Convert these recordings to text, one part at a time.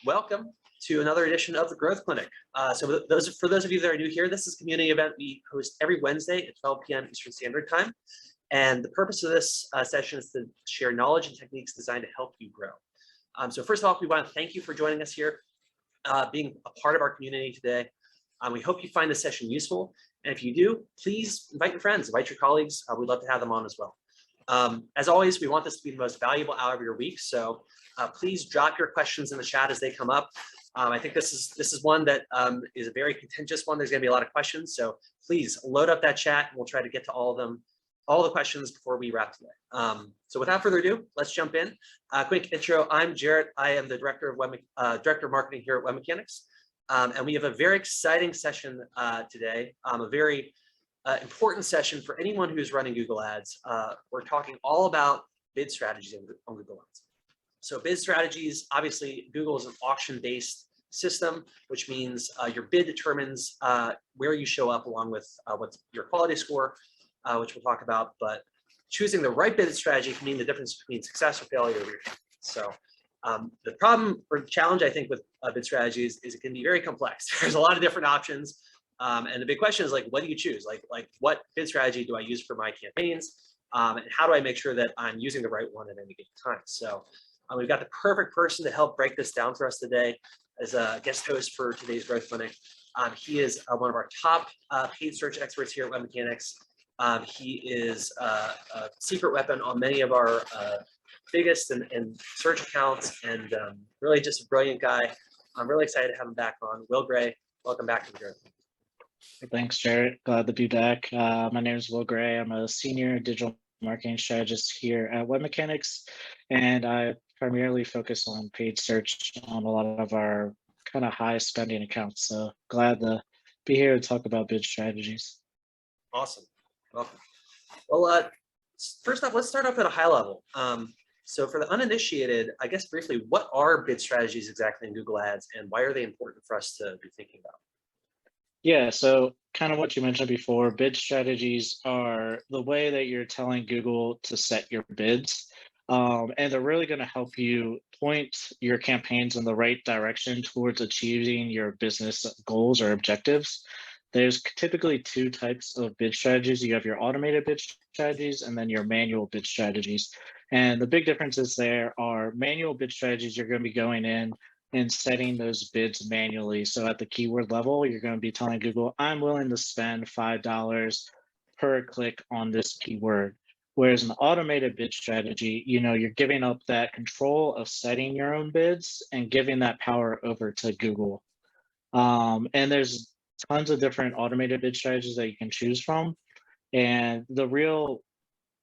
welcome to another edition of the Growth Clinic. For those of you that are new here, this is a community event we host every Wednesday at 12 p.m. Eastern Standard Time. And the purpose of this session is to share knowledge and techniques designed to help you grow. So first of all, we want to thank you for joining us here, being a part of our community today. We hope you find this session useful. And if you do, please invite your friends, invite your colleagues. We'd love to have them on as well. As always, we want this to be the most valuable hour of your week. So please drop your questions in the chat as they come up. I think this is one that is a very contentious one. There's going to be a lot of questions. So please load up that chat and we'll try to get to all of them, all the questions before we wrap today. So without further ado, let's jump in. Quick intro, I'm Jarrett. I am the Director of Marketing here at WebMechanix. And we have a very exciting session today, a very important session for anyone who's running Google Ads. We're talking all about bid strategies on Google Ads. So bid strategies, obviously, Google is an auction-based system, which means your bid determines where you show up along with what's your quality score, which we'll talk about. But choosing the right bid strategy can mean the difference between success or failure of your campaign. So the problem or challenge, I think, with bid strategies is it can be very complex. There's a lot of different options. And the big question is, like, what do you choose? Like what bid strategy do I use for my campaigns? And how do I make sure that I'm using the right one at any given time? So we've got the perfect person to help break this down for us today as a guest host for today's Growth Clinic. He is one of our top paid search experts here at WebMechanix. He is a secret weapon on many of our biggest and search accounts, and really just a brilliant guy. I'm really excited to have him back on. Will Gray, welcome back to the Growth Clinic. Thanks, Jarrett. Glad to be back. My name is Will Gray. I'm a senior digital marketing strategist here at WebMechanix, and I primarily focus on paid search on a lot of our kind of high spending accounts. So glad to be here to talk about bid strategies. Awesome. Welcome. Well, first off, let's start off at a high level. So for the uninitiated, I guess briefly, what are bid strategies exactly in Google Ads, and why are they important for us to be thinking about? Yeah, so kind of what you mentioned before, bid strategies are the way that you're telling Google to set your bids. And they're really going to help you point your campaigns in the right direction towards achieving your business goals or objectives. There's typically two types of bid strategies. You have your automated bid strategies and then your manual bid strategies. And the big differences there are manual bid strategies, you're going to be going in and setting those bids manually. So at the keyword level, you're going to be telling Google, I'm willing to spend $5 per click on this keyword. Whereas an automated bid strategy, you're giving up that control of setting your own bids and giving that power over to Google. And there's tons of different automated bid strategies that you can choose from. And the real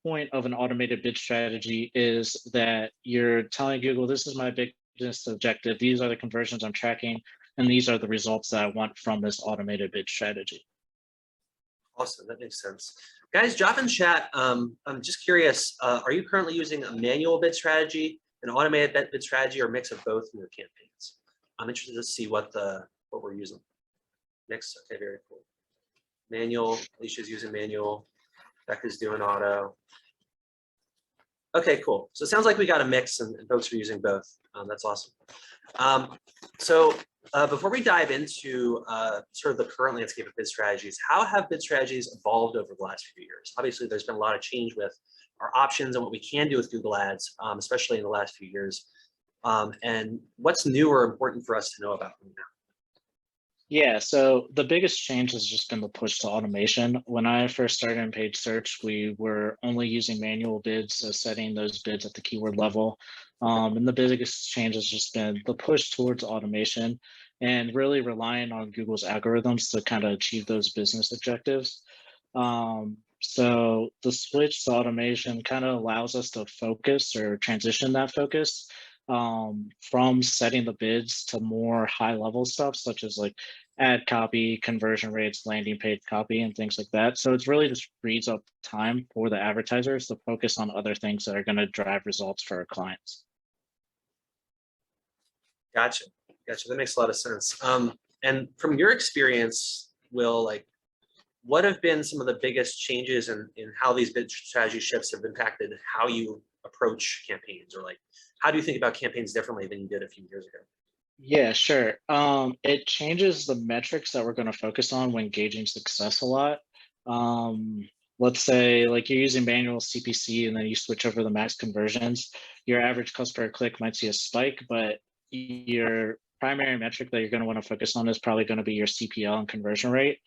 point of an automated bid strategy is that you're telling Google, this is my business objective, these are the conversions I'm tracking, and these are the results that I want from this automated bid strategy. Awesome, that makes sense. Guys, drop in chat. I'm just curious, are you currently using a manual bid strategy, an automated bid strategy, or a mix of both in your campaigns? I'm interested to see what we're using. Mix, okay, very cool. Manual, Alicia's using manual, Becca's doing auto. Okay, cool. So it sounds like we got a mix and folks are using both. That's awesome. So before we dive into sort of the current landscape of bid strategies, how have bid strategies evolved over the last few years? Obviously, there's been a lot of change with our options and what we can do with Google Ads, especially in the last few years. And what's new or important for us to know about them now? Yeah, so the biggest change has just been the push to automation. When I first started in paid search, we were only using manual bids, so setting those bids at the keyword level. And the biggest change has just been the push towards automation and really relying on Google's algorithms to kind of achieve those business objectives. So the switch to automation kind of allows us to focus or transition that focus from setting the bids to more high level stuff, such as like ad copy, conversion rates, landing page copy, and things like that. So it's really just frees up time for the advertisers to focus on other things that are going to drive results for our clients. Gotcha. That makes a lot of sense. And from your experience, Will, like, what have been some of the biggest changes in how these bid strategy shifts have impacted how you approach campaigns, or like, how do you think about campaigns differently than you did a few years ago? Yeah, sure. It changes the metrics that we're going to focus on when gauging success a lot. Let's say like you're using manual CPC and then you switch over the max conversions, your average cost per click might see a spike, but your primary metric that you're going to want to focus on is probably going to be your CPL and conversion rate.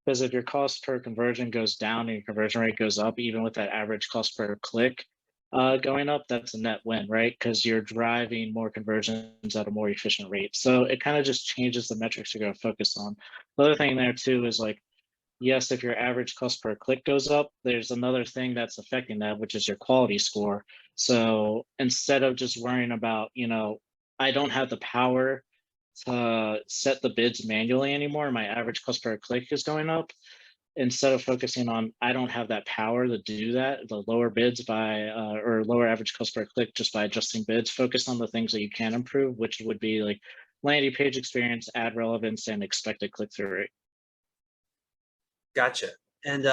Because if your cost per conversion goes down and your conversion rate goes up, even with that average cost per click, going up, that's a net win, right? Because you're driving more conversions at a more efficient rate. So it kind of just changes the metrics you're going to focus on. The other thing there too is like, yes, if your average cost per click goes up, there's another thing that's affecting that, which is your quality score. So instead of just worrying about, I don't have the power to set the bids manually anymore, my average cost per click is going up, instead of focusing on I don't have that power to do that, the lower bids by or lower average cost per click just by adjusting bids, focus on the things that you can improve, which would be like landing page experience, ad relevance, and expected click-through rate. Gotcha. And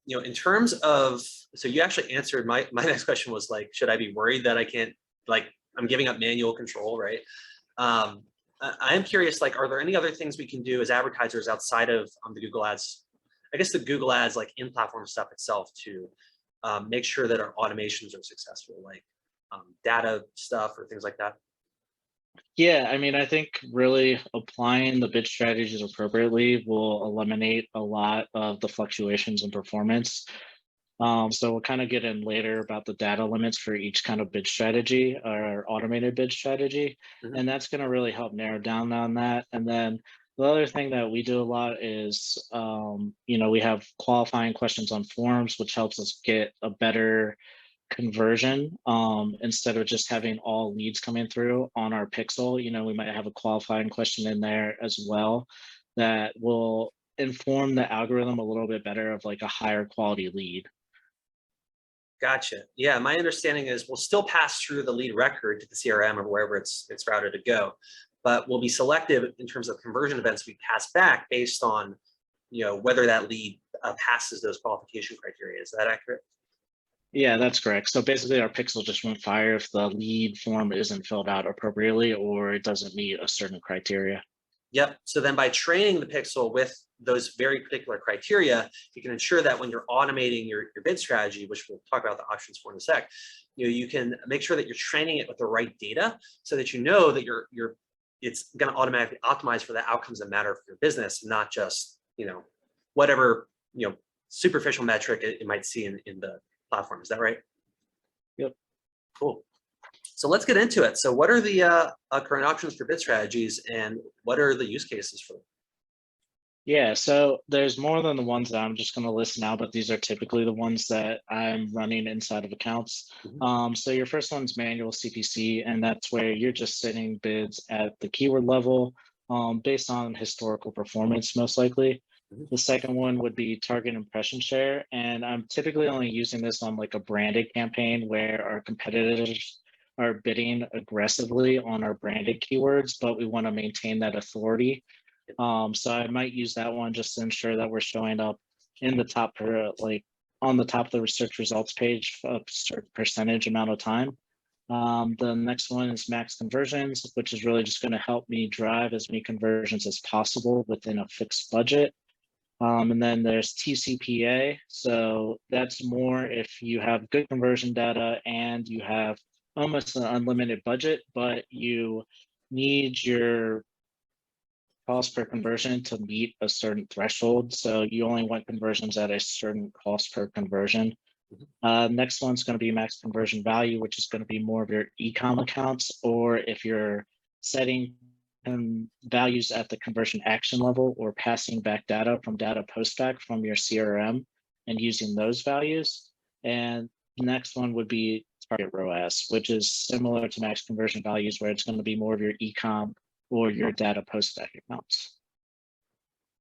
in terms of, so you actually answered my next question was like, should I be worried that I can't, like, I'm giving up manual control, right? I am curious, like, are there any other things we can do as advertisers outside of the Google Ads, I guess the Google Ads like in-platform stuff itself to make sure that our automations are successful, like data stuff or things like that? Yeah, I mean, I think really applying the bid strategies appropriately will eliminate a lot of the fluctuations in performance. So we'll kind of get in later about the data limits for each kind of bid strategy or automated bid strategy. Mhm. And that's going to really help narrow down on that. And then the other thing that we do a lot is, we have qualifying questions on forums, which helps us get a better conversion instead of just having all leads coming through on our pixel. We might have a qualifying question in there as well that will inform the algorithm a little bit better of like a higher quality lead. Gotcha. Yeah, my understanding is we'll still pass through the lead record to the CRM or wherever it's routed to go, but we'll be selective in terms of conversion events we pass back based on whether that lead passes those qualification criteria. Is that accurate? Yeah, that's correct. So basically our pixel just won't fire if the lead form isn't filled out appropriately or it doesn't meet a certain criteria. Yep. So then by training the pixel with those very particular criteria, you can ensure that when you're automating your bid strategy, which we'll talk about the options for in a sec, you can make sure that you're training it with the right data so that you know that it's going to automatically optimize for the outcomes that matter for your business, not just whatever superficial metric it might see in the platform. Is that right? Yep. Cool. So let's get into it. So what are the current options for bid strategies and what are the use cases for them? Yeah, so there's more than the ones that I'm just going to list now, but these are typically the ones that I'm running inside of accounts. So your first one's manual CPC, and that's where you're just setting bids at the keyword level based on historical performance, most likely. Mhm. The second one would be target impression share, and I'm typically only using this on like a branded campaign where our competitors are bidding aggressively on our branded keywords, but we want to maintain that authority. So I might use that one just to ensure that we're showing up in the top, like on the top of the research results page a certain percentage amount of time. The next one is max conversions, which is really just going to help me drive as many conversions as possible within a fixed budget. And then there's TCPA. So that's more if you have good conversion data and you have almost an unlimited budget, but you need your cost per conversion to meet a certain threshold. So you only want conversions at a certain cost per conversion. Next one's going to be max conversion value, which is going to be more of your e-com accounts, or if you're setting values at the conversion action level or passing back data from data postback from your CRM and using those values. And the next one would be target ROAS, which is similar to max conversion values, where it's going to be more of your e-com or your data postback accounts.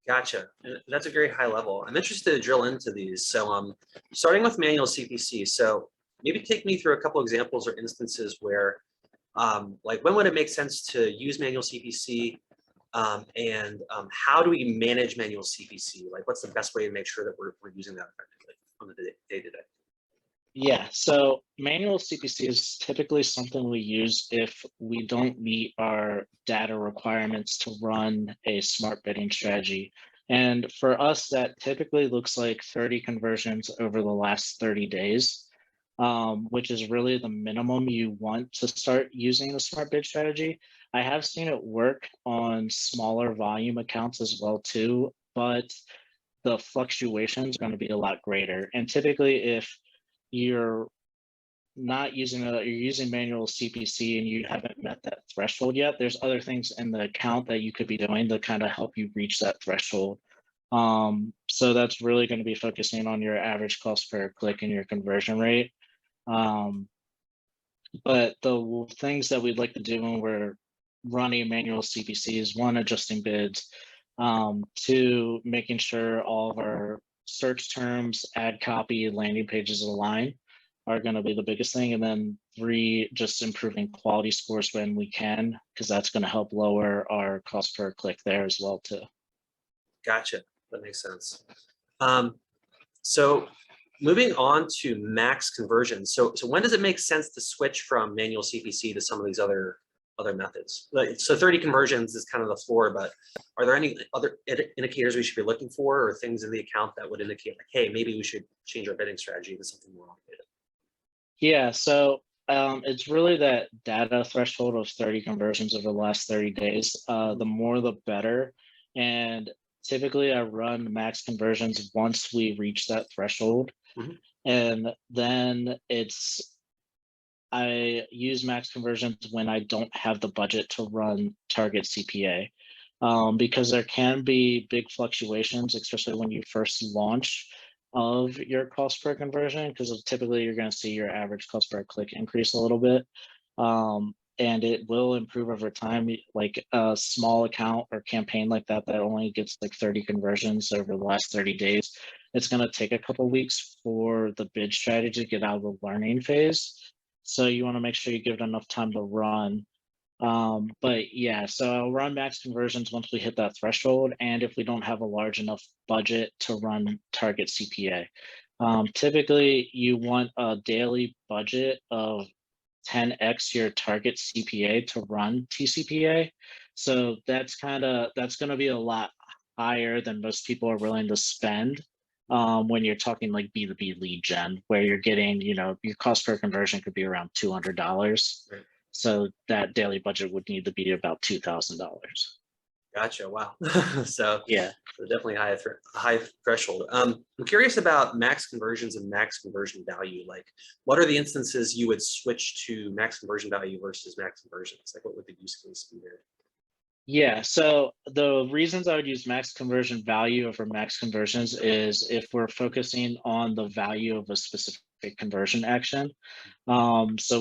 Gotcha. That's a very high level. I'm interested to drill into these. So starting with manual CPC. So maybe take me through a couple examples or instances where like when would it make sense to use manual CPC and how do we manage manual CPC? Like what's the best way to make sure that we're using that effectively on the day to day? Yeah, so manual CPC is typically something we use if we don't meet our data requirements to run a smart bidding strategy. And for us, that typically looks like 30 conversions over the last 30 days, which is really the minimum you want to start using a smart bid strategy. I have seen it work on smaller volume accounts as well too, but the fluctuations are going to be a lot greater. And typically if you're not using you're using manual CPC and you haven't met that threshold yet, there's other things in the account that you could be doing to kind of help you reach that threshold. So that's really going to be focusing on your average cost per click and your conversion rate. But the things that we'd like to do when we're running manual CPC is one, adjusting bids, two, making sure all of our search terms, ad copy, landing pages align are going to be the biggest thing. And then three, just improving quality scores when we can, because that's going to help lower our cost per click there as well too. Gotcha. That makes sense. So moving on to max conversions. So when does it make sense to switch from manual CPC to some of these other methods? Like, so 30 conversions is kind of the floor, but are there any other indicators we should be looking for, or things in the account that would indicate like, hey, maybe we should change our bidding strategy to something more automated? Yeah, so it's really that data threshold of 30 conversions over the last 30 days. The more, the better. And typically I run max conversions once we reach that threshold. Mhm. And then I use max conversions when I don't have the budget to run target CPA. Because there can be big fluctuations, especially when you first launch of your cost per conversion, because typically you're going to see your average cost per click increase a little bit. And it will improve over time. Like a small account or campaign like that only gets like 30 conversions over the last 30 days. It's going to take a couple weeks for the bid strategy to get out of the learning phase. So you want to make sure you give it enough time to run. But yeah, so I'll run max conversions once we hit that threshold, and if we don't have a large enough budget to run target CPA. Typically, you want a daily budget of 10x your target CPA to run TCPA. So that's going to be a lot higher than most people are willing to spend when you're talking like B2B lead gen, where you're getting, your cost per conversion could be around $200. Right. So that daily budget would need to be about $2,000. Gotcha. Wow. So Yeah. definitely high threshold. I'm curious about max conversions and max conversion value. Like, what are the instances you would switch to max conversion value versus max conversions? Like, what would the use case be there? Yeah, so the reasons I would use max conversion value over max conversions is if we're focusing on the value of a specific conversion action. So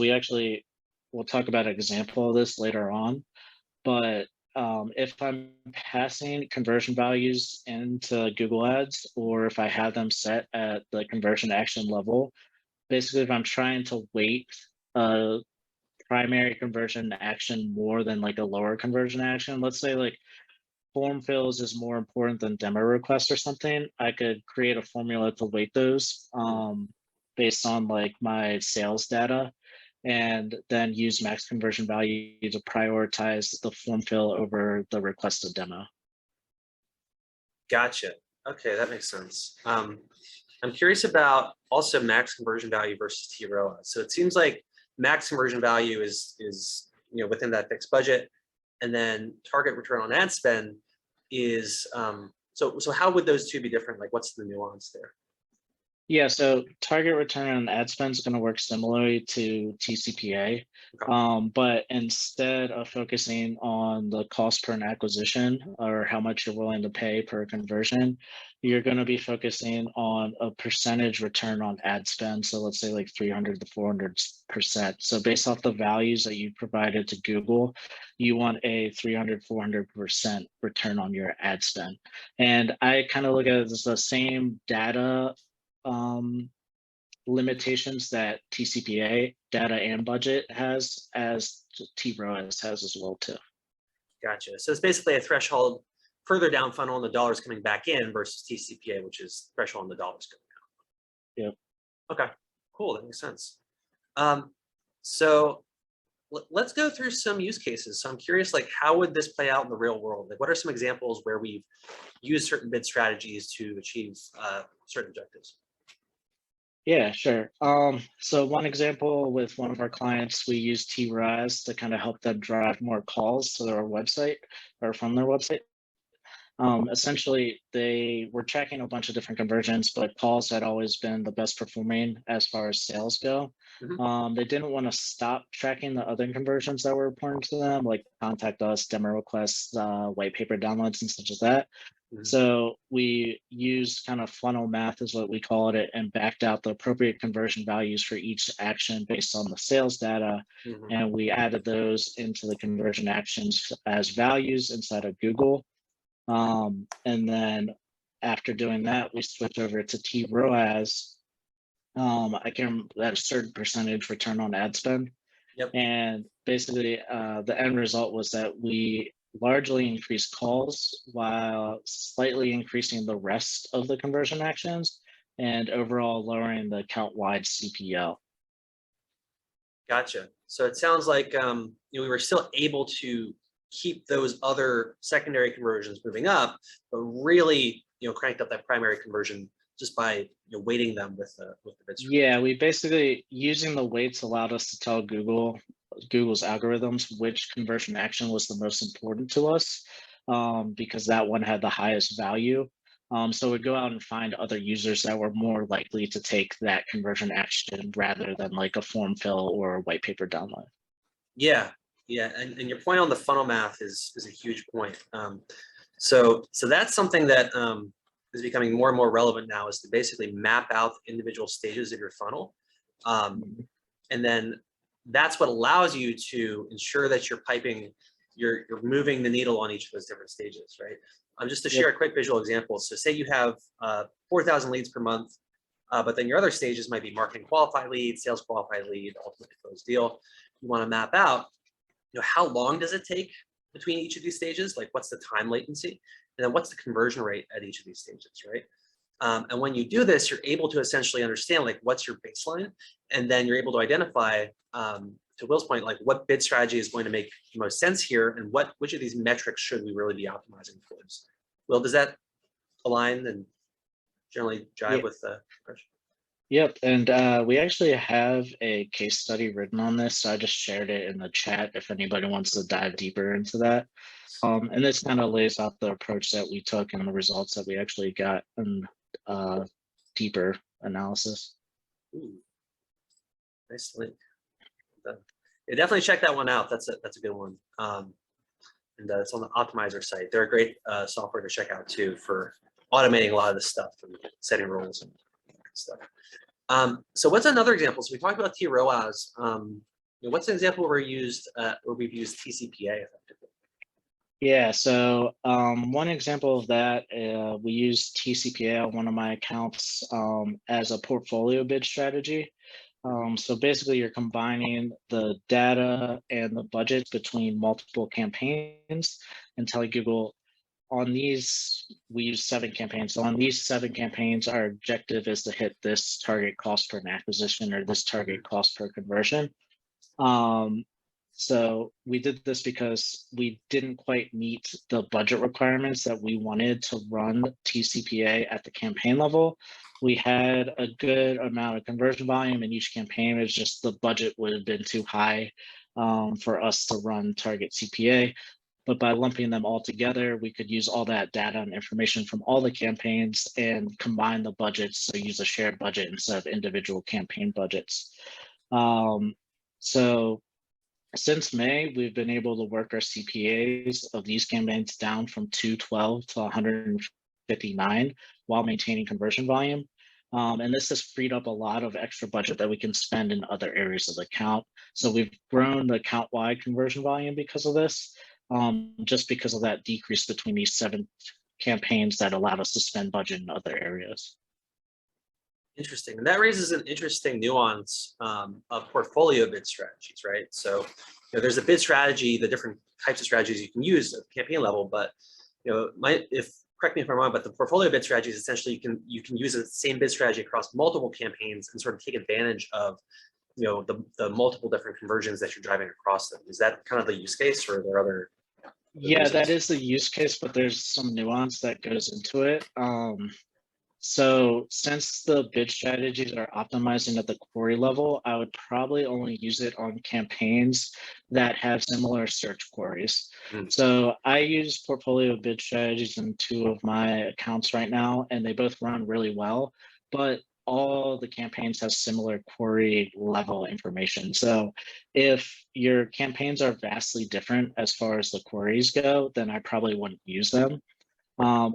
we'll talk about an example of this later on, but if I'm passing conversion values into Google Ads, or if I have them set at the conversion action level, basically if I'm trying to weight a primary conversion action more than like a lower conversion action, let's say like form fills is more important than demo requests or something, I could create a formula to weight those based on like my sales data, and then use max conversion value to prioritize the form fill over the requested demo. Gotcha. Okay, that makes sense. I'm curious about also max conversion value versus TROA. So it seems like max conversion value is within that fixed budget, and then target return on ad spend is so how would those two be different? Like, what's the nuance there? Yeah, so target return on ad spend is going to work similarly to TCPA, Okay. but instead of focusing on the cost per an acquisition or how much you're willing to pay per conversion, you're going to be focusing on a percentage return on ad spend. So let's say like 300 to 400%. So based off the values that you provided to Google, you want a 300, 400% return on your ad spend. And I kind of look at it as the same data limitations that TCPA data and budget has as TROAS has as well too. Gotcha. So it's basically a threshold further down funnel and the dollars coming back in versus TCPA, which is threshold and the dollars coming out. Yep. Okay. Cool, that makes sense. So let's go through some use cases. So I'm curious, like, how would this play out in the real world? Like, what are some examples where we've used certain bid strategies to achieve certain objectives? Yeah, sure. So one example with one of our clients, we use T-Rise to kind of help them drive more calls to their website or from their website. Essentially, they were tracking a bunch of different conversions, but calls had always been the best performing as far as sales go. They didn't want to stop tracking the other conversions that were important to them, like contact us, demo requests, white paper downloads, and such as that. So we used kind of funnel math is what we called it, and backed out the appropriate conversion values for each action based on the sales data. And we added those into the conversion actions as values inside of Google. And then after doing that, we switch over to T-ROAS. I can that a certain percentage return on ad spend. Yep. And basically, the end result was that we largely increased calls while slightly increasing the rest of the conversion actions and overall lowering the account-wide CPL. Gotcha. So it sounds like we were still able to keep those other secondary conversions moving up, but really cranked up that primary conversion just by weighting them with the bid strategy. Yeah, we basically using the weights allowed us to tell Google's algorithms which conversion action was the most important to us, because that one had the highest value. So we'd go out and find other users that were more likely to take that conversion action rather than like a form fill or a white paper download. Yeah, and your point on the funnel math is a huge point. So that's something that is becoming more and more relevant now, is to basically map out the individual stages of your funnel. And then that's what allows you to ensure that you're moving the needle on each of those different stages, right? Just to share a quick visual example. So say you have 4,000 leads per month, but then your other stages might be marketing qualified lead, sales qualified lead, ultimately closed deal. You want to map out, how long does it take between each of these stages? Like, what's the time latency? And then what's the conversion rate at each of these stages, right? And when you do this, you're able to essentially understand, like, what's your baseline, and then you're able to identify, to Will's point, like, what bid strategy is going to make the most sense here, and which of these metrics should we really be optimizing towards. Will, does that align and generally jive with the approach? Yep, and we actually have a case study written on this, so I just shared it in the chat if anybody wants to dive deeper into that. And this kind of lays out the approach that we took and the results that we actually got in deeper analysis. Ooh, nice link. Yeah, definitely check that one out. That's a good one. And it's on the Optimizer site. They're a great software to check out too for automating a lot of this stuff and setting rules and stuff. So what's another example? So we talked about T-ROAS. What's an example where we've used TCPA effectively? Yeah, so one example of that, we use TCPA on one of my accounts as a portfolio bid strategy. So basically you're combining the data and the budget between multiple campaigns and telling Google, on these, we use 7 campaigns. So on these 7 campaigns, our objective is to hit this target cost per acquisition or this target cost per conversion. So we did this because we didn't quite meet the budget requirements that we wanted to run TCPA at the campaign level. We had a good amount of conversion volume in each campaign. It's just the budget would have been too high for us to run target CPA. But by lumping them all together, we could use all that data and information from all the campaigns and combine the budgets. So use a shared budget instead of individual campaign budgets. So since May, we've been able to work our CPAs of these campaigns down from 212 to 159 while maintaining conversion volume. And this has freed up a lot of extra budget that we can spend in other areas of the account. So we've grown the account-wide conversion volume because of this, just because of that decrease between these 7 campaigns that allowed us to spend budget in other areas. Interesting. And that raises an interesting nuance of portfolio bid strategies, right? So there's a bid strategy, the different types of strategies you can use at the campaign level, but if correct me if I'm wrong, but the portfolio bid strategy is essentially you can use the same bid strategy across multiple campaigns and sort of take advantage of the multiple different conversions that you're driving across them. Is that kind of the use case, or are there other Yeah, that reasons? is the use case, but there's some nuance that goes into it. So since the bid strategies are optimizing at the query level, I would probably only use it on campaigns that have similar search queries. So I use portfolio bid strategies in 2 of my accounts right now, and they both run really well, but all the campaigns have similar query level information. So if your campaigns are vastly different as far as the queries go, then I probably wouldn't use them.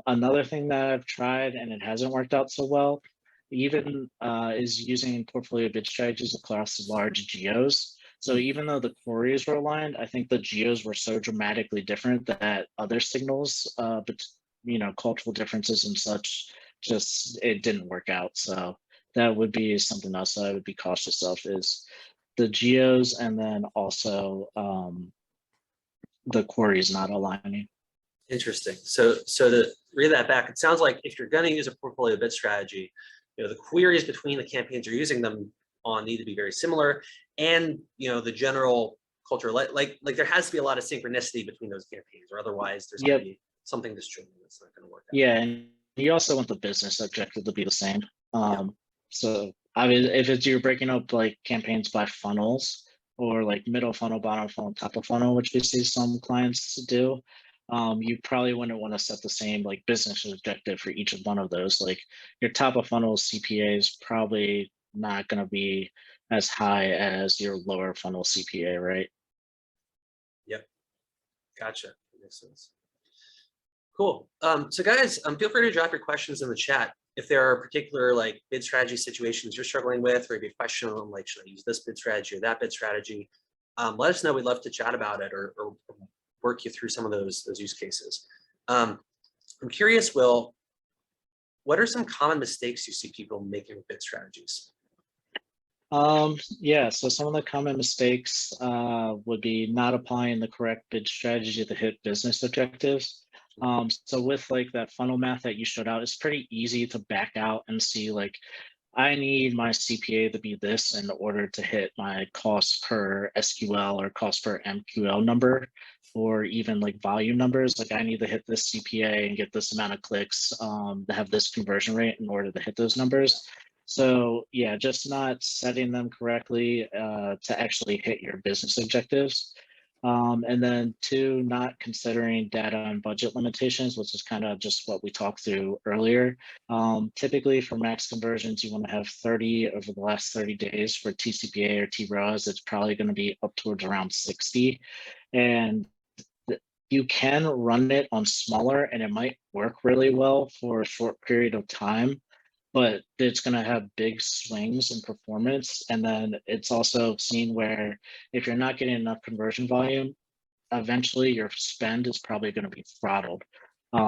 Another thing that I've tried and it hasn't worked out so well, even is using portfolio bid strategies across large geos. So even though the queries were aligned, I think the geos were so dramatically different that other signals, but cultural differences and such, just it didn't work out. So that would be something else that I would be cautious of, is the geos, and then also the queries not aligning. Interesting. So to read that back, it sounds like if you're going to use a portfolio bid strategy, the queries between the campaigns you're using them on need to be very similar, and the general culture, like there has to be a lot of synchronicity between those campaigns, or otherwise there's going to be something disjointed that's not going to work out. Yeah, and you also want the business objective to be the same. So I mean, if you're breaking up like campaigns by funnels, or like middle funnel, bottom funnel, top of funnel, which we see some clients do, you probably wouldn't want to set the same like business objective for each of one of those. Like your top of funnel CPA is probably not going to be as high as your lower funnel CPA, right? Yep. Gotcha. That makes sense. Cool. So guys, feel free to drop your questions in the chat. If there are particular like bid strategy situations you're struggling with, or maybe a question on like, should I use this bid strategy or that bid strategy? Let us know. We'd love to chat about it, or work you through some of those use cases. I'm curious, Will, what are some common mistakes you see people making with bid strategies? Yeah, so some of the common mistakes would be not applying the correct bid strategy to hit business objectives. So with like that funnel math that you showed out, it's pretty easy to back out and see like, I need my CPA to be this in order to hit my cost per SQL or cost per MQL number, or even like volume numbers. Like I need to hit this CPA and get this amount of clicks to have this conversion rate in order to hit those numbers. So yeah, just not setting them correctly to actually hit your business objectives. And then 2, not considering data and budget limitations, which is kind of just what we talked through earlier. Typically for max conversions, you want to have 30 over the last 30 days. For TCPA or TROAS, it's probably going to be up towards around 60. And you can run it on smaller and it might work really well for a short period of time, but it's going to have big swings in performance. And then it's also seen where if you're not getting enough conversion volume, eventually your spend is probably going to be throttled.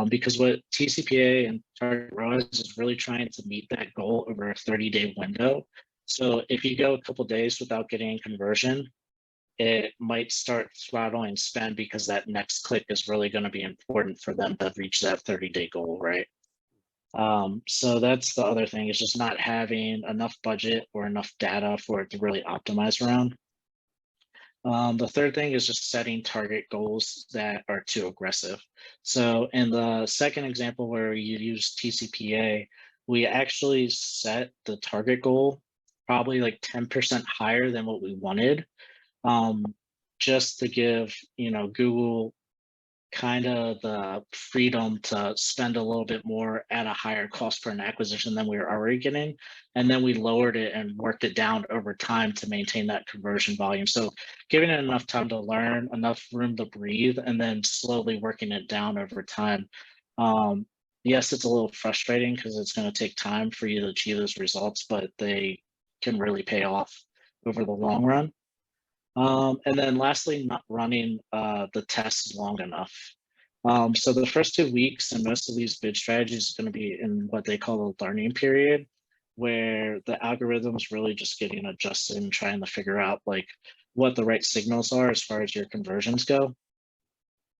Because what TCPA and target ROAS is really trying to meet that goal over a 30-day window. So if you go a couple days without getting conversion, it might start throttling spend, because that next click is really going to be important for them to reach that 30-day goal, right? So that's the other thing, is just not having enough budget or enough data for it to really optimize around. The third thing is just setting target goals that are too aggressive. So in the second example where you use TCPA, we actually set the target goal probably like 10% higher than what we wanted, just to give Google kind of the freedom to spend a little bit more at a higher cost per an acquisition than we were already getting. And then we lowered it and worked it down over time to maintain that conversion volume. So giving it enough time to learn, enough room to breathe, and then slowly working it down over time. Yes, it's a little frustrating because it's going to take time for you to achieve those results, but they can really pay off over the long run. And then lastly, not running the tests long enough. So the first 2 weeks in most of these bid strategies is going to be in what they call a learning period, where the algorithm's really just getting adjusted and trying to figure out like what the right signals are as far as your conversions go.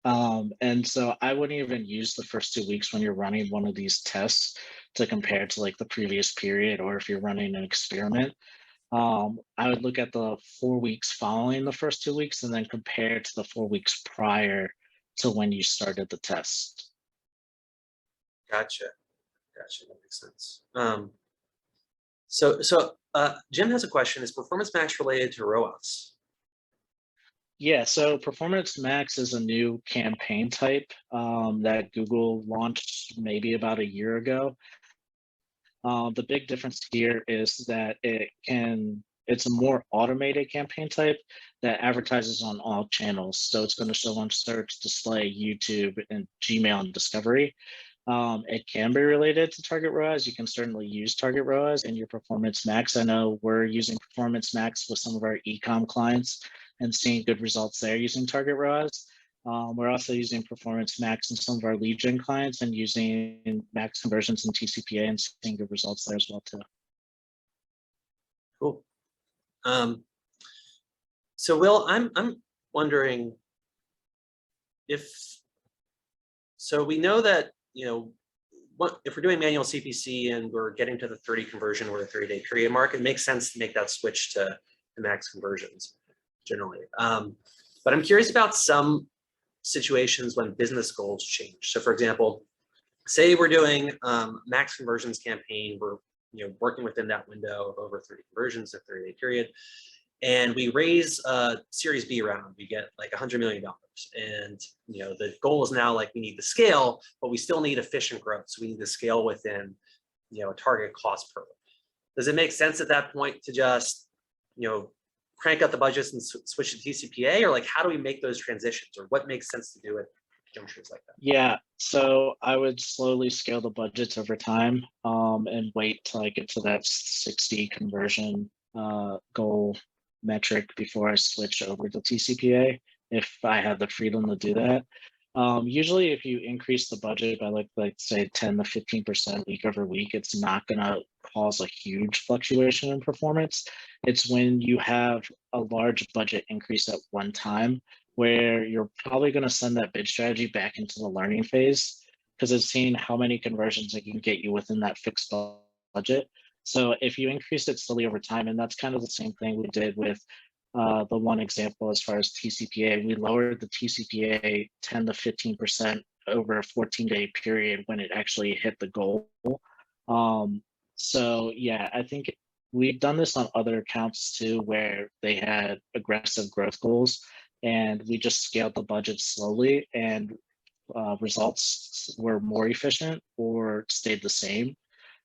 And so I wouldn't even use the first 2 weeks when you're running one of these tests to compare to like the previous period, or if you're running an experiment. I would look at the 4 weeks following the first 2 weeks and then compare to the 4 weeks prior to when you started the test. Gotcha. Gotcha. That makes sense. Jim has a question. Is Performance Max related to ROAS? Yeah, so Performance Max is a new campaign type that Google launched maybe about a year ago. The big difference here is that it's a more automated campaign type that advertises on all channels. So it's going to show on search, display, YouTube, and Gmail and Discovery. It can be related to Target ROAS. You can certainly use Target ROAS in your Performance Max. I know we're using Performance Max with some of our e-com clients and seeing good results there using Target ROAS. We're also using Performance Max in some of our lead gen clients and using max conversions in TCPA and seeing good results there as well too. Cool. So Will, I'm wondering so we know that, if we're doing manual CPC and we're getting to the 30 conversion or the 30-day period mark, it makes sense to make that switch to max conversions generally. But I'm curious about some situations when business goals change. So for example, say we're doing max conversions campaign, we're working within that window of over 30 conversions, a 30-day period, and we raise a Series B round, we get like $100 million. And the goal is now like we need to scale, but we still need efficient growth. So we need to scale within a target cost per. Does it make sense at that point to just crank up the budgets and switch to TCPA, or like how do we make those transitions, or what makes sense to do at junctures like that? Yeah, so I would slowly scale the budgets over time and wait till I get to that 60 conversion goal metric before I switch over to TCPA, if I have the freedom to do that. Usually if you increase the budget by like say 10 to 15% week over week, it's not going to cause a huge fluctuation in performance. It's when you have a large budget increase at one time where you're probably going to send that bid strategy back into the learning phase, because it's seeing how many conversions it can get you within that fixed budget. So if you increase it slowly over time, and that's kind of the same thing we did with the one example as far as TCPA, we lowered the TCPA 10 to 15% over a 14-day period when it actually hit the goal. So yeah, I think we've done this on other accounts too, where they had aggressive growth goals, and we just scaled the budget slowly, and results were more efficient or stayed the same.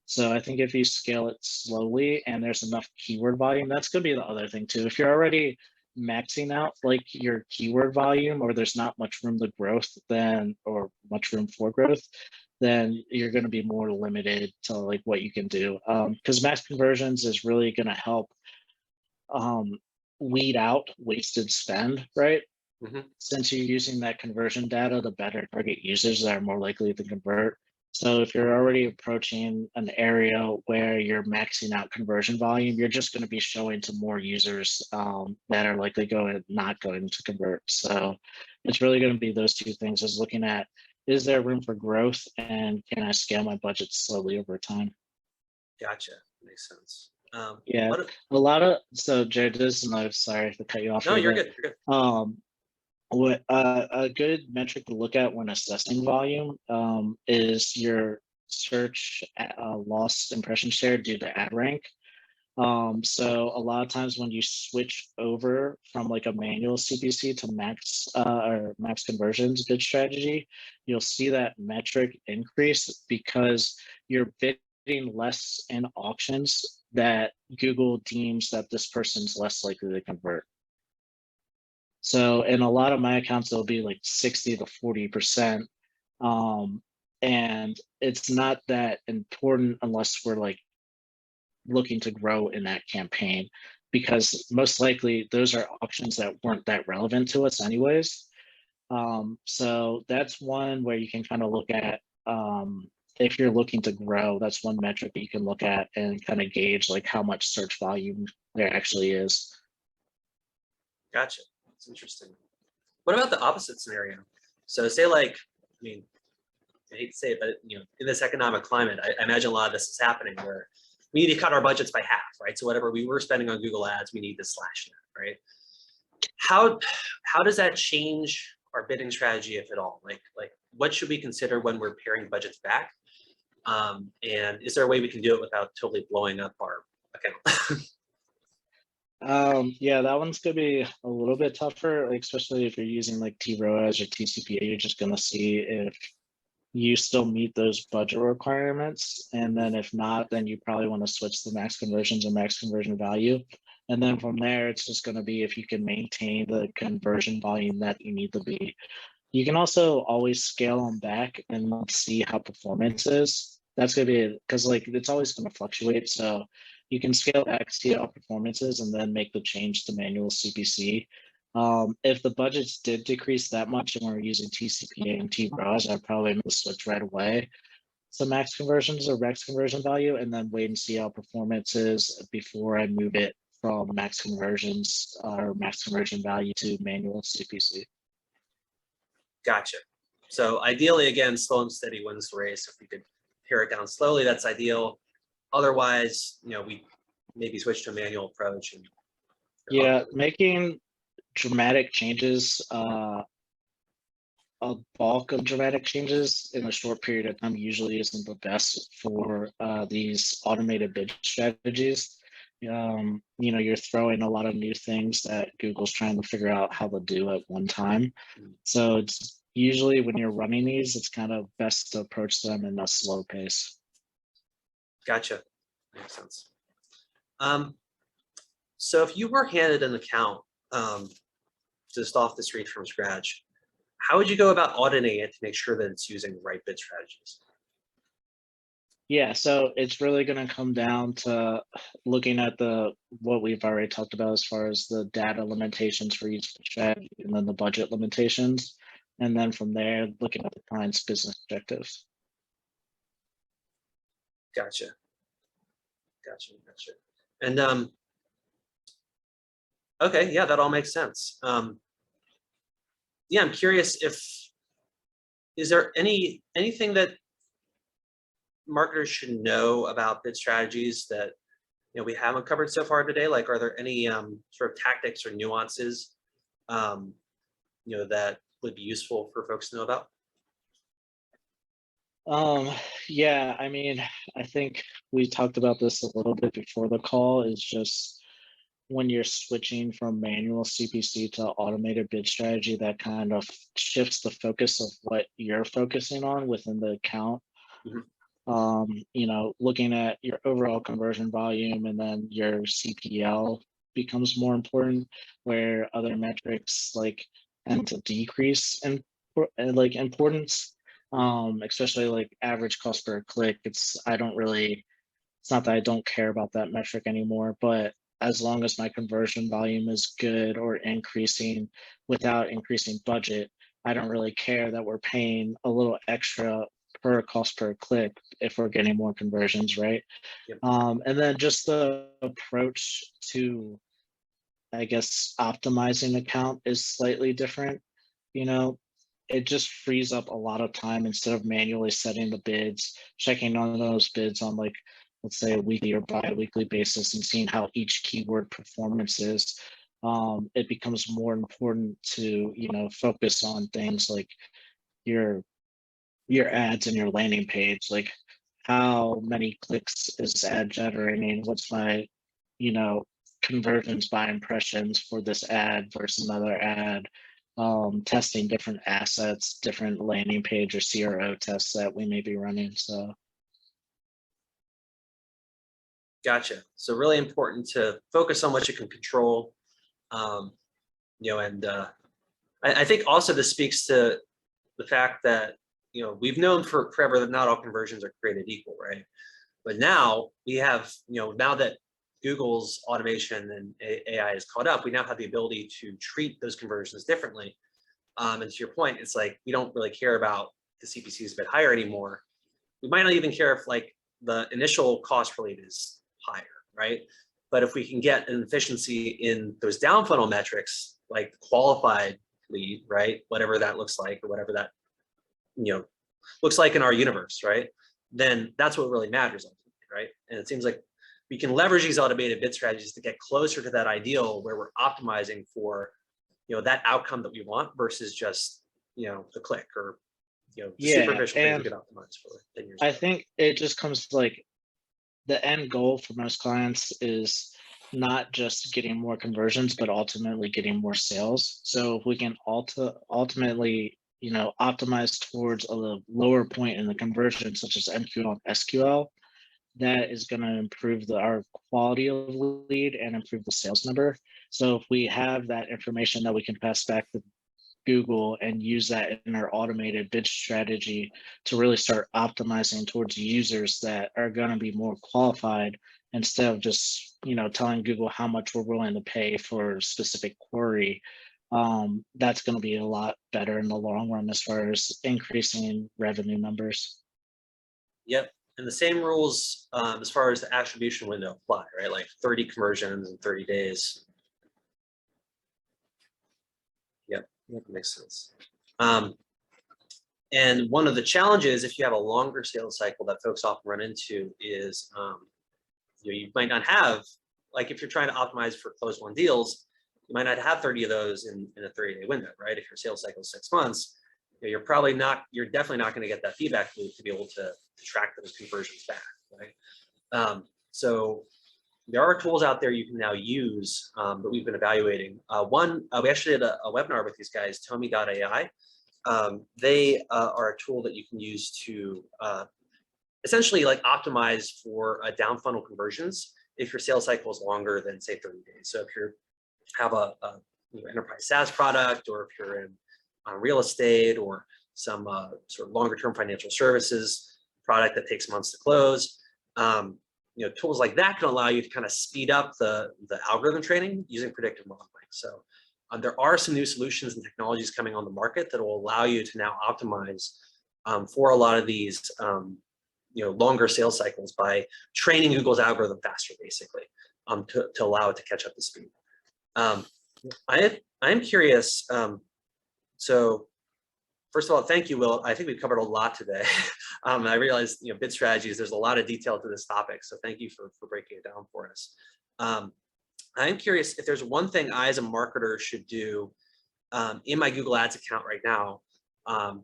So I think if you scale it slowly and there's enough keyword volume, that's going to be the other thing too. If you're already maxing out like your keyword volume, or there's not much room to growth or much room for growth, then you're going to be more limited to like what you can do. Because max conversions is really going to help weed out wasted spend, right? Mm-hmm. Since you're using that conversion data to better target users that are more likely to convert. So if you're already approaching an area where you're maxing out conversion volume, you're just going to be showing to more users that are likely not going to convert. So it's really going to be those two things: is looking at, is there room for growth, and can I scale my budget slowly over time? Gotcha. Makes sense. Yeah, a lot of, so Jared, sorry to cut you off. No, you're good. You're good. What a good metric to look at when assessing volume is your search loss impression share due to ad rank. So a lot of times when you switch over from like a manual CPC to max or max conversions bid strategy, you'll see that metric increase because you're bidding less in auctions that Google deems that this person's less likely to convert. So in a lot of my accounts, it'll be like 60 to 40%. And it's not that important unless we're like looking to grow in that campaign, because most likely those are auctions that weren't that relevant to us anyways. So that's one where you can kind of look at, if you're looking to grow, that's one metric that you can look at and kind of gauge like how much search volume there actually is. Gotcha. That's interesting. What about the opposite scenario? So say like, I mean, I hate to say it, but in this economic climate, I imagine a lot of this is happening where we need to cut our budgets by half, right? So whatever we were spending on Google Ads, we need to slash that, right? How does that change our bidding strategy, if at all? Like what should we consider when we're paring budgets back? And is there a way we can do it without totally blowing up our account? Yeah, that one's gonna be a little bit tougher, like, especially if you're using like TROAS or TCPA. You're just gonna see if you still meet those budget requirements, and then if not, then you probably want to switch to max conversions or max conversion value. And then from there, it's just going to be if you can maintain the conversion volume that you need to be. You can also always scale them back and let's see how performance is. That's going to be, because like it's always going to fluctuate. So you can scale back, see how performance is, and then make the change to manual CPC. If the budgets did decrease that much and we're using TCPA and TROAS, I'd probably make the switch right away to max conversions or max conversion value, and then wait and see how performance is before I move it from max conversions or max conversion value to manual CPC. Gotcha. So ideally, again, slow and steady wins the race. If we could pare it down slowly, that's ideal. Otherwise, we maybe switch to a manual approach. And yeah, making dramatic changes, a bulk of dramatic changes in a short period of time usually isn't the best for these automated bid strategies. You're throwing a lot of new things that Google's trying to figure out how to do at one time. So it's usually when you're running these, it's kind of best to approach them in a slow pace. Gotcha. Makes sense. So if you were handed an account just off the street from scratch, how would you go about auditing it to make sure that it's using the right bid strategies? Yeah, so it's really going to come down to looking at what we've already talked about as far as the data limitations for each strategy and then the budget limitations. And then from there, looking at the client's business objectives. Gotcha. And okay, yeah, that all makes sense. Yeah, I'm curious is there anything that marketers should know about bid strategies that we haven't covered so far today? Like, are there any sort of tactics or nuances that would be useful for folks to know about? Yeah, I mean, I think we talked about this a little bit before the call, is just when you're switching from manual CPC to automated bid strategy, that kind of shifts the focus of what you're focusing on within the account. Looking at your overall conversion volume, and then your CPL becomes more important, where other metrics like tend to decrease in importance, especially like average cost per click. It's not that I don't care about that metric anymore, but as long as my conversion volume is good or increasing without increasing budget, I don't really care that we're paying a little extra per cost per click if we're getting more conversions, right? Yep. And then just the approach to, I guess, optimizing account is slightly different. It just frees up a lot of time instead of manually setting the bids, checking on those bids on like, let's say a weekly or bi-weekly basis and seeing how each keyword performance is. It becomes more important to, focus on things like your ads and your landing page, like how many clicks is ad generating, what's my, conversions by impressions for this ad versus another ad, testing different assets, different landing page or CRO tests that we may be running. So. Gotcha. So really important to focus on what you can control. I think also this speaks to the fact that, we've known for forever that not all conversions are created equal, right? But now we have, now that Google's automation and AI is caught up, we now have the ability to treat those conversions differently. And to your point, it's like, we don't really care about the CPC is a bit higher anymore. We might not even care if like the initial cost per lead is higher, right? But if we can get an efficiency in those down funnel metrics, like qualified lead, right? Whatever that looks like, or whatever that, looks like in our universe, right? Then that's what really matters ultimately, right? And it seems like we can leverage these automated bid strategies to get closer to that ideal where we're optimizing for, that outcome that we want versus just, the click or, the Yeah, superficial things we and could optimize for 10 years I ago. think it just comes to like the end goal for most clients is not just getting more conversions, but ultimately getting more sales. So if we can ultimately, optimize towards a lower point in the conversion, such as MQL and SQL, that is going to improve our quality of lead and improve the sales number. So if we have that information that we can pass back to Google and use that in our automated bid strategy to really start optimizing towards users that are going to be more qualified instead of just, telling Google how much we're willing to pay for a specific query. That's going to be a lot better in the long run as far as increasing revenue numbers. Yep. And the same rules as far as the attribution window apply, right? Like 30 conversions in 30 days. Yep, that makes sense. And one of the challenges, if you have a longer sales cycle that folks often run into is, you might not have, like if you're trying to optimize for closed won deals, you might not have 30 of those in a 30-day window, right? If your sales cycle is 6 months, you're definitely not going to get that feedback loop to be able to track those conversions back, right? So there are tools out there you can now use that we've been evaluating. We actually did a webinar with these guys, Tomi.ai. They are a tool that you can use to essentially like optimize for down funnel conversions if your sales cycle is longer than say 30 days. So if you have a enterprise SaaS product, or if you're in real estate or some sort of longer term financial services product that takes months to close, tools like that can allow you to kind of speed up the algorithm training using predictive modeling. So there are some new solutions and technologies coming on the market that will allow you to now optimize for a lot of these longer sales cycles by training Google's algorithm faster, basically, to allow it to catch up to speed. I am curious. So first of all, thank you, Will. I think we've covered a lot today. I realize, bid strategies, there's a lot of detail to this topic. So thank you for breaking it down for us. I'm curious if there's one thing I as a marketer should do in my Google Ads account right now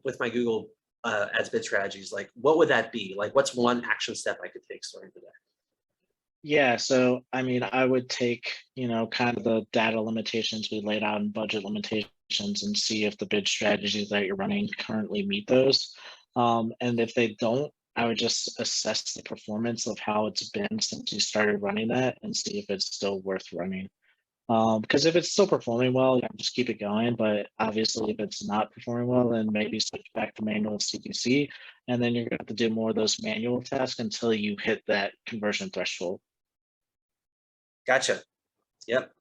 with my Google Ads bid strategies. Like, what would that be? Like, what's one action step I could take starting today? Yeah, so I mean, I would take, kind of the data limitations we laid out and budget limitations and see if the bid strategies that you're running currently meet those. And if they don't, I would just assess the performance of how it's been since you started running that and see if it's still worth running. Because if it's still performing well, just keep it going. But obviously, if it's not performing well, then maybe switch back to manual CPC, and then you're going to have to do more of those manual tasks until you hit that conversion threshold. Gotcha. Yep.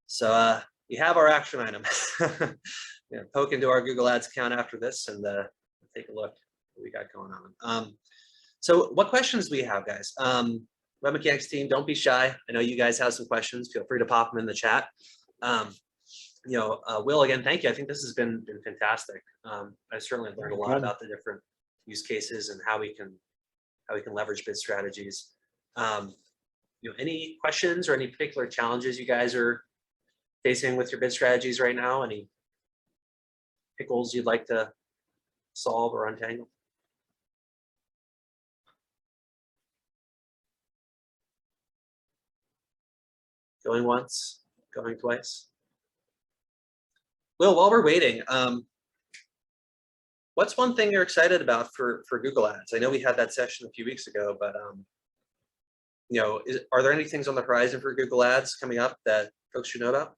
So we have our action item. Poke into our Google Ads account after this and take a look what we got going on. So what questions do we have, guys? WebMechanix team, don't be shy. I know you guys have some questions. Feel free to pop them in the chat. Will, again, thank you. I think this has been fantastic. I certainly learned a lot about the different use cases and how we can leverage bid strategies. Any questions or any particular challenges you guys are facing with your bid strategies right now? Any pickles you'd like to solve or untangle? Going once, going twice. Will, while we're waiting, what's one thing you're excited about for Google Ads? I know we had that session a few weeks ago, but are there any things on the horizon for Google Ads coming up that folks should know about?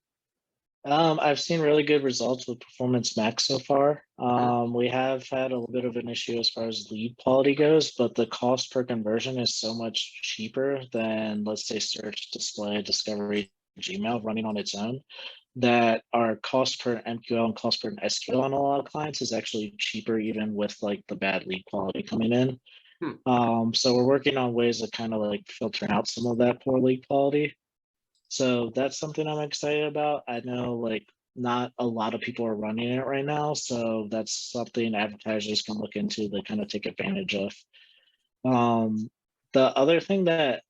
I've seen really good results with Performance Max so far. We have had a little bit of an issue as far as lead quality goes, but the cost per conversion is so much cheaper than, let's say, search, display, discovery, Gmail running on its own, that our cost per MQL and cost per SQL on a lot of clients is actually cheaper, even with like the bad lead quality coming in. So we're working on ways of kind of like filtering out some of that poor lead quality. So that's something I'm excited about. I know like not a lot of people are running it right now. So that's something advertisers can look into to kind of take advantage of. The other thing that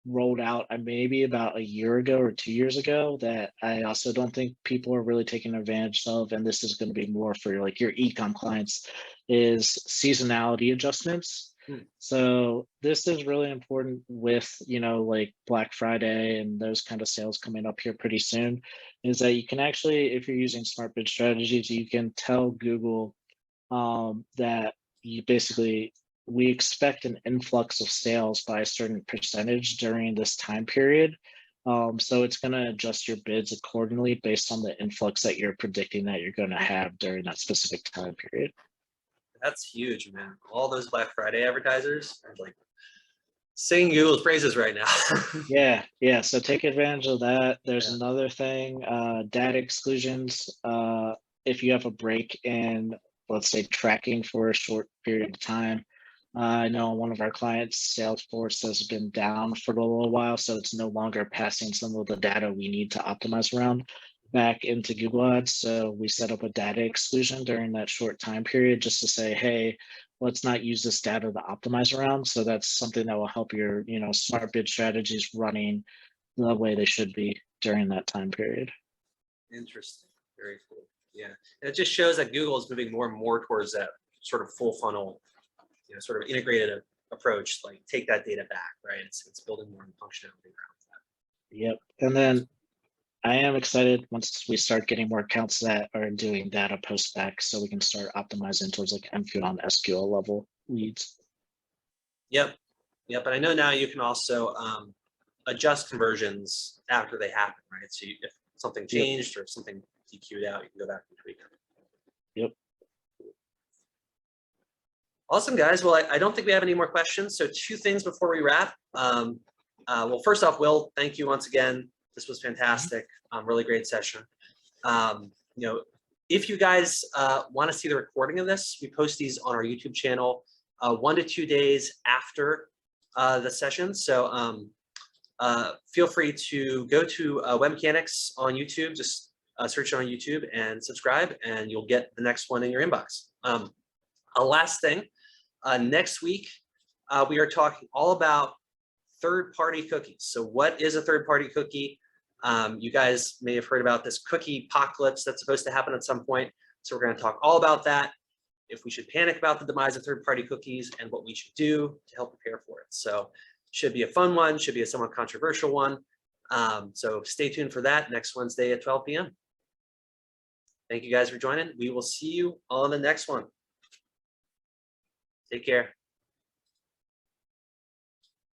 rolled out maybe about a year ago or 2 years ago that I also don't think people are really taking advantage of, and this is going to be more for like your e-com clients, is seasonality adjustments. So this is really important with, like Black Friday and those kind of sales coming up here pretty soon, is that you can actually, if you're using smart bid strategies, you can tell Google that you basically, we expect an influx of sales by a certain percentage during this time period. So it's going to adjust your bids accordingly based on the influx that you're predicting that you're going to have during that specific time period. That's huge, man. All those Black Friday advertisers are like singing Google's praises right now. Yeah. So take advantage of that. There's another thing, data exclusions. If you have a break in, let's say, tracking for a short period of time. I know one of our clients, Salesforce, has been down for a little while, so it's no longer passing some of the data we need to optimize around back into Google Ads. So we set up a data exclusion during that short time period just to say, hey, let's not use this data to optimize around. So that's something that will help your, smart bid strategies running the way they should be during that time period. Interesting. Very cool. Yeah. And it just shows that Google is moving more and more towards that sort of full funnel, sort of integrated approach, like take that data back, right? It's building more functionality around that. Yep. And then I am excited once we start getting more accounts that are doing data post back, so we can start optimizing towards like MQ on SQL level leads. Yep. And I know now you can also adjust conversions after they happen, right? So if something changed or if something DQ'd out, you can go back and tweak it. Yep. Awesome, guys. Well, I don't think we have any more questions. So 2 things before we wrap. Well, first off, Will, thank you once again. This was fantastic. Really great session. If you guys want to see the recording of this, we post these on our YouTube channel 1 to 2 days after the session. So feel free to go to WebMechanix on YouTube. Just search it on YouTube and subscribe, and you'll get the next one in your inbox. A last thing, next week, we are talking all about third-party cookies. So what is a third-party cookie? You guys may have heard about this cookie apocalypse that's supposed to happen at some point. So we're going to talk all about that, if we should panic about the demise of third-party cookies, and what we should do to help prepare for it. So should be a fun one, should be a somewhat controversial one. So stay tuned for that next Wednesday at 12 p.m. Thank you guys for joining. We will see you on the next one. Take care.